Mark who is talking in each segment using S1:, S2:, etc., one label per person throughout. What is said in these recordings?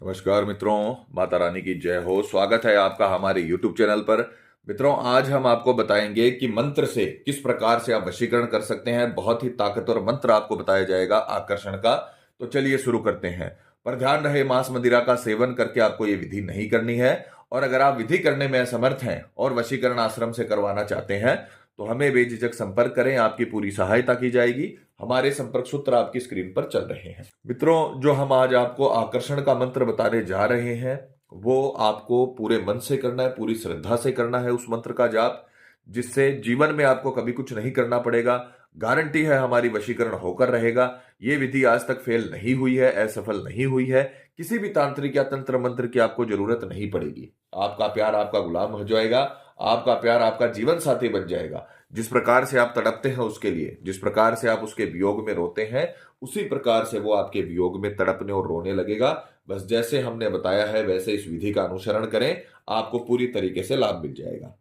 S1: नमस्कार मित्रों, माता रानी की जय हो। स्वागत है आपका हमारे YouTube चैनल पर। मित्रों, आज हम आपको बताएंगे कि मंत्र से किस प्रकार से आप वशीकरण कर सकते हैं। बहुत ही ताकतवर मंत्र आपको बताया जाएगा आकर्षण का। तो चलिए शुरू करते हैं। पर ध्यान रहे, मांस मदिरा का सेवन करके आपको ये विधि नहीं करनी है। और अगर आप विधि करने में असमर्थ हैं और वशीकरण आश्रम से करवाना चाहते हैं तो हमें बेझिझक संपर्क करें, आपकी पूरी सहायता की जाएगी। हमारे संपर्क सूत्र आपकी स्क्रीन पर चल रहे हैं। मित्रों, जो हम आज आपको आकर्षण का मंत्र बताने जा रहे हैं वो आपको पूरे मन से करना है, पूरी श्रद्धा से करना है उस मंत्र का जाप, जिससे जीवन में आपको कभी कुछ नहीं करना पड़ेगा। गारंटी है हमारी वशीकरण होकर रहेगा। ये विधि आज तक फेल नहीं हुई है, असफल नहीं हुई है। किसी भी तांत्रिक या तंत्र मंत्र की आपको जरूरत नहीं पड़ेगी। आपका प्यार आपका गुलाम हो जाएगा, आपका प्यार आपका जीवन साथी बन जाएगा। जिस प्रकार से आप तड़पते हैं उसके लिए, जिस प्रकार से आप उसके वियोग में रोते हैं, उसी प्रकार से वो आपके वियोग में तड़पने और रोने लगेगा। बस जैसे हमने बताया है वैसे इस विधि का अनुसरण करें, आपको पूरी तरीके से लाभ मिल जाएगा।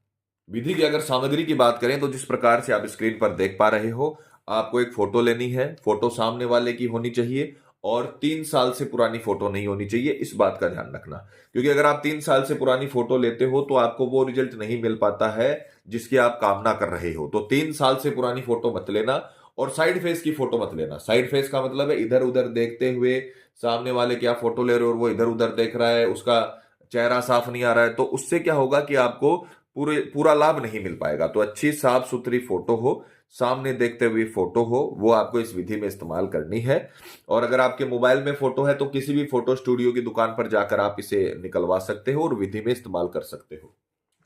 S1: विधि की अगर सामग्री की बात करें तो जिस प्रकार से आप स्क्रीन पर देख पा रहे हो, आपको एक फोटो लेनी है। फोटो सामने वाले की होनी चाहिए और 3 साल से पुरानी फोटो नहीं होनी चाहिए, इस बात का ध्यान रखना। क्योंकि अगर आप 3 साल से पुरानी फोटो लेते हो तो आपको वो रिजल्ट नहीं मिल पाता है जिसकी आप कामना कर रहे हो। तो 3 साल से पुरानी फोटो मत लेना और साइड फेस की फोटो मत लेना। साइड फेस का मतलब है इधर उधर देखते हुए, सामने वाले की आप फोटो ले रहे हो और वो इधर उधर देख रहा है, उसका चेहरा साफ नहीं आ रहा है, तो उससे क्या होगा कि आपको पूरा लाभ नहीं मिल पाएगा। तो अच्छी साफ सुथरी फोटो हो, सामने देखते हुए फोटो हो, वो आपको इस विधि में इस्तेमाल करनी है। और अगर आपके मोबाइल में फोटो है तो किसी भी फोटो स्टूडियो की दुकान पर जाकर आप इसे निकलवा सकते हो और विधि में इस्तेमाल कर सकते हो।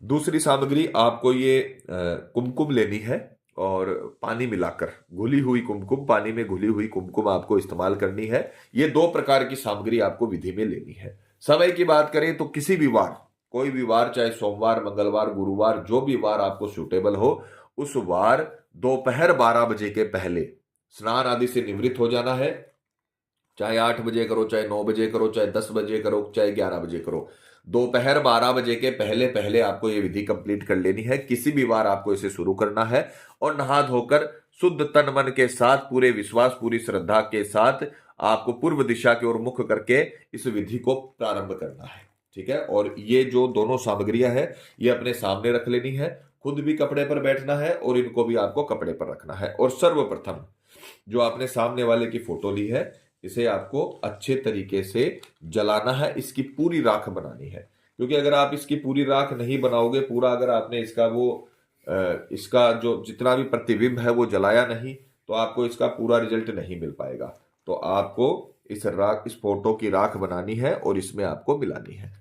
S1: दूसरी सामग्री, आपको ये कुमकुम लेनी है और पानी मिलाकर घुली हुई कुमकुम, पानी में घुली हुई कुमकुम आपको इस्तेमाल करनी है। ये 2 प्रकार की सामग्री आपको विधि में लेनी है। समय की बात करें तो किसी भी वार, कोई भी वार, चाहे सोमवार, मंगलवार, गुरुवार, जो भी वार आपको सूटेबल हो, उस वार दोपहर 12 बजे के पहले स्नान आदि से निवृत्त हो जाना है। चाहे 8 बजे करो, चाहे 9 बजे करो, चाहे 10 बजे करो, चाहे 11 बजे करो, दोपहर 12 बजे के पहले पहले आपको ये विधि कंप्लीट कर लेनी है। किसी भी बार आपको इसे शुरू करना है और नहा धोकर शुद्ध तन मन के साथ, पूरे विश्वास, पूरी श्रद्धा के साथ आपको पूर्व दिशा की ओर मुख करके इस विधि को प्रारंभ करना है। ठीक है। और ये जो दोनों सामग्रियां हैं ये अपने सामने रख लेनी है। खुद भी कपड़े पर बैठना है और इनको भी आपको कपड़े पर रखना है। और सर्वप्रथम जो आपने सामने वाले की फोटो ली है, इसे आपको अच्छे तरीके से जलाना है, इसकी पूरी राख बनानी है। क्योंकि अगर आप इसकी पूरी राख नहीं बनाओगे, पूरा अगर आपने इसका जो जितना भी प्रतिबिंब है वो जलाया नहीं, तो आपको इसका पूरा रिजल्ट नहीं मिल पाएगा। तो आपको इस फोटो की राख बनानी है और इसमें आपको मिलानी है।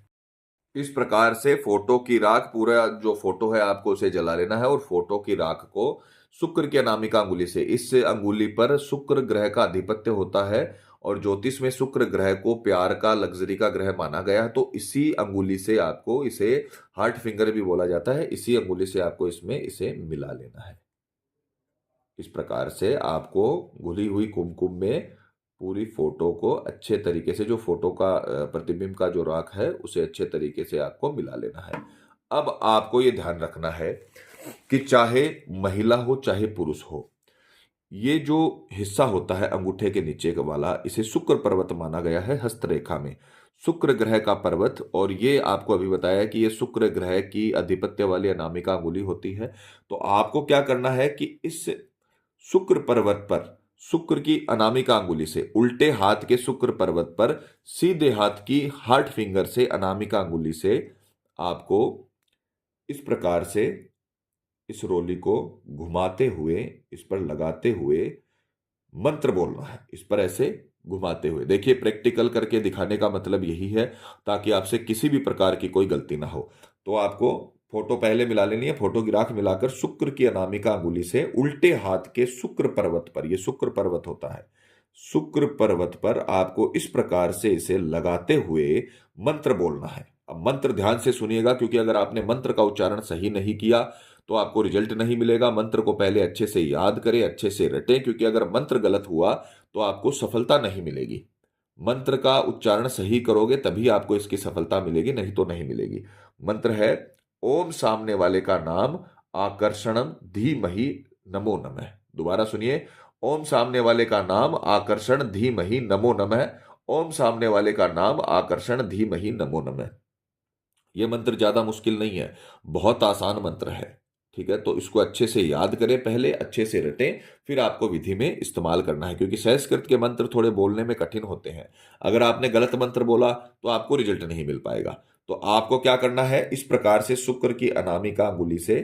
S1: इस प्रकार से फोटो की राख, पूरा जो फोटो है आपको उसे जला लेना है और फोटो की राख को शुक्र की अनामिका अंगुली से, इस अंगुली पर शुक्र ग्रह का अधिपत्य होता है और ज्योतिष में शुक्र ग्रह को प्यार का, लग्जरी का ग्रह माना गया है। तो इसी अंगुली से आपको, इसे हार्ट फिंगर भी बोला जाता है, इसी अंगुली से आपको इसमें इसे मिला लेना है। इस प्रकार से आपको घुली हुई कुमकुम में पूरी फोटो को अच्छे तरीके से, जो फोटो का प्रतिबिंब का जो राख है उसे अच्छे तरीके से आपको मिला लेना है। अब आपको ये ध्यान रखना है कि चाहे महिला हो चाहे पुरुष हो, ये जो हिस्सा होता है अंगूठे के नीचे का वाला, इसे शुक्र पर्वत माना गया है हस्तरेखा में, शुक्र ग्रह का पर्वत। और ये आपको अभी बताया कि ये शुक्र ग्रह की अधिपत्य वाली अनामिका अंगुली होती है। तो आपको क्या करना है कि इस शुक्र पर्वत पर, शुक्र की अनामिका अंगुली से, उल्टे हाथ के शुक्र पर्वत पर सीधे हाथ की हार्ट फिंगर से, अनामिका अंगुली से आपको इस प्रकार से इस रोली को घुमाते हुए, इस पर लगाते हुए मंत्र बोलना है। इस पर ऐसे घुमाते हुए, देखिए प्रैक्टिकल करके दिखाने का मतलब यही है ताकि आपसे किसी भी प्रकार की कोई गलती ना हो। तो आपको फोटो पहले मिला लेनी है। फोटो की राख मिलाकर शुक्र की अनामिका अंगुली से उल्टे हाथ के शुक्र पर्वत पर, ये शुक्र पर्वत होता है, शुक्र पर्वत पर आपको इस प्रकार से इसे लगाते हुए मंत्र बोलना है। अब मंत्र ध्यान से सुनिएगा, क्योंकि अगर आपने मंत्र का उच्चारण सही नहीं किया तो आपको रिजल्ट नहीं मिलेगा। मंत्र को पहले अच्छे से याद करें, अच्छे से रटें, क्योंकि अगर मंत्र गलत हुआ तो आपको सफलता नहीं मिलेगी। मंत्र का उच्चारण सही करोगे तभी आपको इसकी सफलता मिलेगी, नहीं तो नहीं मिलेगी। मंत्र है ओम सामने वाले का नाम आकर्षणम धीमहि नमो नमः। दोबारा सुनिए, ओम सामने वाले का नाम आकर्षण धीमहि नमो नमः। ओम सामने वाले का नाम आकर्षण धीमहि नमो नमः। ये मंत्र ज्यादा मुश्किल नहीं है, बहुत आसान मंत्र है। ठीक है, तो इसको अच्छे से याद करें, पहले अच्छे से रटें, फिर आपको विधि में इस्तेमाल करना है, क्योंकि संस्कृत के मंत्र थोड़े बोलने में कठिन होते हैं। अगर आपने गलत मंत्र बोला तो आपको रिजल्ट नहीं मिल पाएगा। तो आपको क्या करना है, इस प्रकार से शुक्र की अनामिका अंगुली से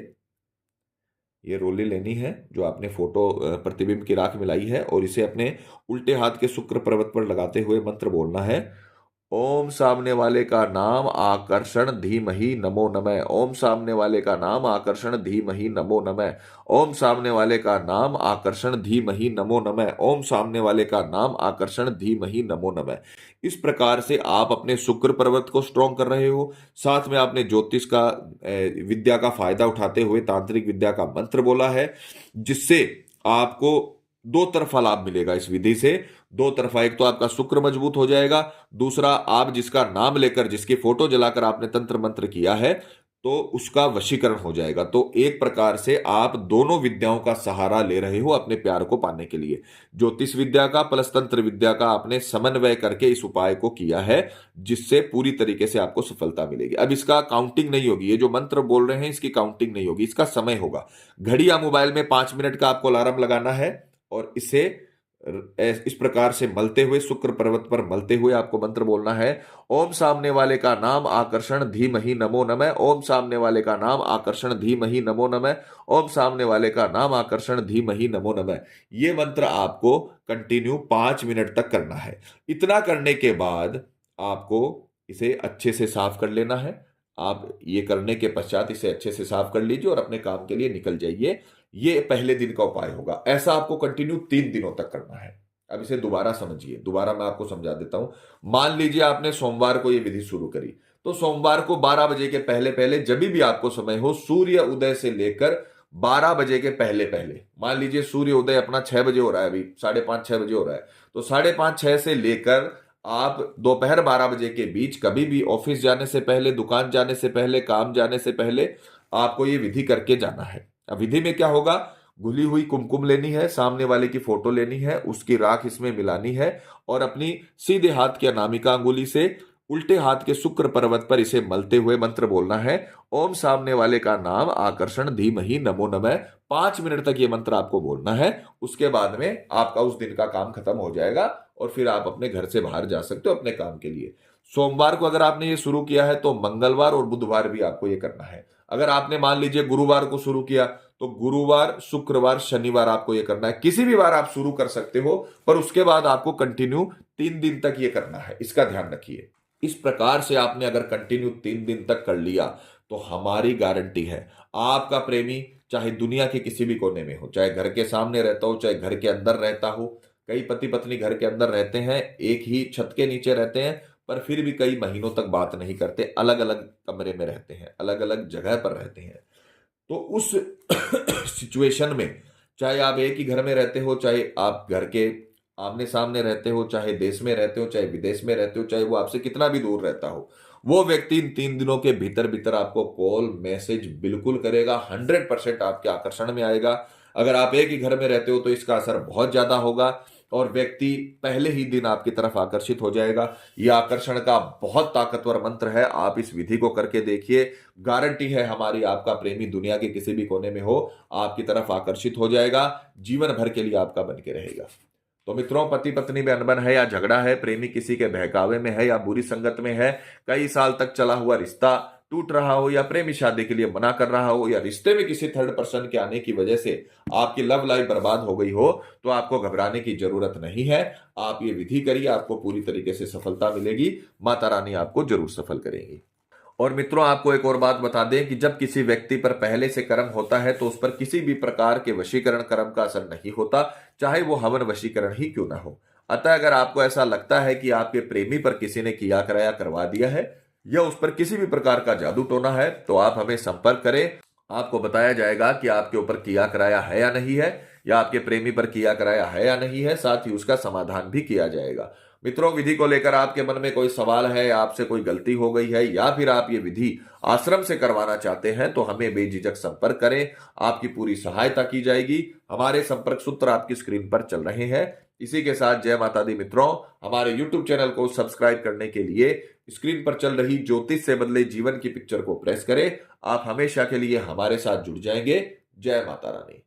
S1: ये रोली लेनी है, जो आपने फोटो प्रतिबिंब की राख मिलाई है, और इसे अपने उल्टे हाथ के शुक्र पर्वत पर लगाते हुए मंत्र बोलना है। ओम सामने वाले का नाम आकर्षण धीमहि नमो नमः। ओम सामने वाले का नाम आकर्षण धीमहि नमो नमः। ओम सामने वाले का नाम आकर्षण धीमहि नमो नमः। ओम सामने वाले का नाम आकर्षण धीमहि नमो नमः। इस प्रकार से आप अपने शुक्र पर्वत को स्ट्रॉन्ग कर रहे हो, साथ में आपने ज्योतिष का विद्या का फायदा उठाते हुए तांत्रिक विद्या का मंत्र बोला है, जिससे आपको दो तरफा लाभ मिलेगा इस विधि से। दो तरफा, एक तो आपका शुक्र मजबूत हो जाएगा, दूसरा आप जिसका नाम लेकर, जिसकी फोटो जलाकर आपने तंत्र मंत्र किया है, तो उसका वशीकरण हो जाएगा। तो एक प्रकार से आप दोनों विद्याओं का सहारा ले रहे हो अपने प्यार को पाने के लिए। ज्योतिष विद्या का प्लस तंत्र विद्या का आपने समन्वय करके इस उपाय को किया है, जिससे पूरी तरीके से आपको सफलता मिलेगी। अब इसका काउंटिंग नहीं होगी, ये जो मंत्र बोल रहे हैं इसकी काउंटिंग नहीं होगी, इसका समय होगा। घड़ी या मोबाइल में 5 मिनट का आपको अलार्म लगाना है, और इसे इस प्रकार से मलते हुए, शुक्र पर्वत पर मलते हुए आपको मंत्र बोलना है। ओम सामने वाले का नाम आकर्षण धीमहि नमो नमः। ओम सामने वाले का नाम आकर्षण धीमहि नमो नमः। ओम सामने वाले का नाम आकर्षण धीमहि नमो नमः। ये मंत्र आपको कंटिन्यू 5 मिनट तक करना है। इतना करने के बाद आपको इसे अच्छे से साफ कर लेना है। आप ये करने के पश्चात इसे अच्छे से साफ कर लीजिए और अपने काम के लिए निकल जाइए। ये पहले दिन का उपाय होगा। ऐसा आपको कंटिन्यू 3 दिनों तक करना है। अब इसे दोबारा समझिए, दोबारा मैं आपको समझा देता हूं। मान लीजिए आपने सोमवार को ये विधि शुरू करी, तो सोमवार को 12 बजे के पहले पहले, जब भी आपको समय हो, सूर्य उदय से लेकर 12 बजे के पहले पहले, मान लीजिए सूर्य उदय अपना 6 बजे हो रहा है, अभी 5:30 6 बजे हो रहा है, तो 5:30 6 से लेकर आप दोपहर 12 बजे के बीच कभी भी ऑफिस जाने से पहले, दुकान जाने से पहले, काम जाने से पहले आपको ये विधि करके जाना है। अब विधि में क्या होगा, घुली हुई कुमकुम लेनी है, सामने वाले की फोटो लेनी है, उसकी राख इसमें मिलानी है, और अपनी सीधे हाथ की अनामिका अंगुली से उल्टे हाथ के शुक्र पर्वत पर इसे मलते हुए मंत्र बोलना है। ओम सामने वाले का नाम आकर्षण धीमहि नमो नमः। 5 मिनट तक ये मंत्र आपको बोलना है। उसके बाद में आपका उस दिन का काम खत्म हो जाएगा, और फिर आप अपने घर से बाहर जा सकते हो अपने काम के लिए। सोमवार को अगर आपने ये शुरू किया है, तो मंगलवार और बुधवार भी आपको ये करना है। अगर आपने मान लीजिए गुरुवार को शुरू किया, तो गुरुवार, शुक्रवार, शनिवार आपको ये करना है। किसी भी बार आप शुरू कर सकते हो, पर उसके बाद आपको कंटिन्यू 3 दिन तक ये करना है, इसका ध्यान रखिए। इस प्रकार से आपने अगर कंटिन्यू 3 दिन तक कर लिया, तो हमारी गारंटी है, आपका प्रेमी चाहे दुनिया के किसी भी कोने में हो, चाहे घर के सामने रहता हो, चाहे घर के अंदर रहता हो। कई पति पत्नी घर के अंदर रहते हैं, एक ही छत के नीचे रहते हैं, पर फिर भी कई महीनों तक बात नहीं करते, अलग अलग कमरे में रहते हैं, अलग अलग जगह पर रहते हैं। तो उस सिचुएशन में, चाहे आप एक ही घर में रहते हो, चाहे आप घर के आमने सामने रहते हो, चाहे देश में रहते हो, चाहे विदेश में रहते हो, चाहे वो आपसे कितना भी दूर रहता हो, वो व्यक्ति इन 3 दिनों के भीतर भीतर आपको कॉल मैसेज बिल्कुल करेगा। 100% आपके आकर्षण में आएगा। अगर आप एक ही घर में रहते हो तो इसका असर बहुत ज्यादा होगा, और व्यक्ति पहले ही दिन आपकी तरफ आकर्षित हो जाएगा। यह आकर्षण का बहुत ताकतवर मंत्र है। आप इस विधि को करके देखिए, गारंटी है हमारी, आपका प्रेमी दुनिया के किसी भी कोने में हो, आपकी तरफ आकर्षित हो जाएगा, जीवन भर के लिए आपका बन के रहेगा। तो मित्रों, पति पत्नी में अनबन है या झगड़ा है, प्रेमी किसी के बहकावे में है या बुरी संगत में है, कई साल तक चला हुआ रिश्ता टूट रहा हो, या प्रेमी शादी के लिए मना कर रहा हो, या रिश्ते में किसी थर्ड पर्सन के आने की वजह से आपकी लव लाइफ बर्बाद हो गई हो, तो आपको घबराने की जरूरत नहीं है। आप ये विधि करिए, आपको पूरी तरीके से सफलता मिलेगी। माता रानी आपको जरूर सफल करेंगी। और मित्रों, आपको एक और बात बता दें कि जब किसी व्यक्ति पर पहले से कर्म होता है, तो उस पर किसी भी प्रकार के वशीकरण कर्म का असर नहीं होता, चाहे वो हवन वशीकरण ही क्यों ना हो। अतः अगर आपको ऐसा लगता है कि आपके प्रेमी पर किसी ने किया कराया करवा दिया है, या उस पर किसी भी प्रकार का जादू टोना है, तो आप हमें संपर्क करें। आपको बताया जाएगा कि आपके ऊपर किया कराया है या नहीं है, या आपके प्रेमी पर किया कराया है या नहीं है, साथ ही उसका समाधान भी किया जाएगा। मित्रों, विधि को लेकर आपके मन में कोई सवाल है, आपसे कोई गलती हो गई है, या फिर आप ये विधि आश्रम से करवाना चाहते हैं, तो हमें बेझिझक संपर्क करें। आपकी पूरी सहायता की जाएगी। हमारे संपर्क सूत्र आपकी स्क्रीन पर चल रहे हैं। इसी के साथ जय माता दी मित्रों, हमारे YouTube चैनल को सब्सक्राइब करने के लिए स्क्रीन पर चल रही ज्योतिष से बदले जीवन की पिक्चर को प्रेस करें। आप हमेशा के लिए हमारे साथ जुड़ जाएंगे। जय माता रानी।